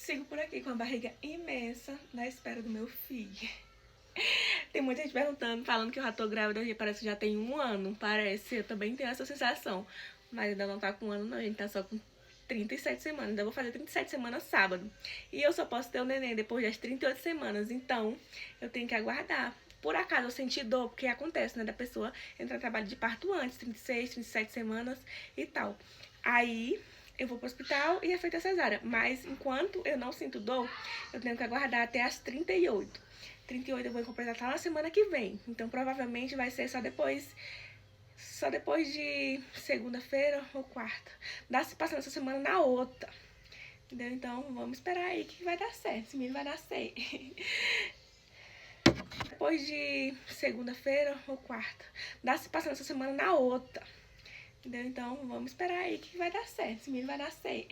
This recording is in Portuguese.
Sigo por aqui com a barriga imensa na espera do meu filho. Tem muita gente perguntando, falando que eu já tô grávida, parece que já tem 1 ano, parece. Eu também tenho essa sensação, mas ainda não tá com 1 ano não, a gente tá só com 37 semanas, ainda vou fazer 37 semanas sábado. E eu só posso ter o neném depois das 38 semanas, então eu tenho que aguardar. Por acaso eu senti dor, porque acontece, né, da pessoa entrar em trabalho de parto antes, 36, 37 semanas e tal. Aí eu vou pro hospital e é feita a cesárea, mas enquanto eu não sinto dor, eu tenho que aguardar até as 38. 38 eu vou completar na semana que vem, então provavelmente vai ser só depois de segunda-feira ou quarta. Dá se passando essa semana na outra. Entendeu? Então vamos esperar aí que vai dar certo. Esse menino vai nascer. Depois de segunda-feira ou quarta. Dá se passando essa semana na outra. Entendeu? Então vamos esperar aí que vai dar certo. Esse menino vai nascer.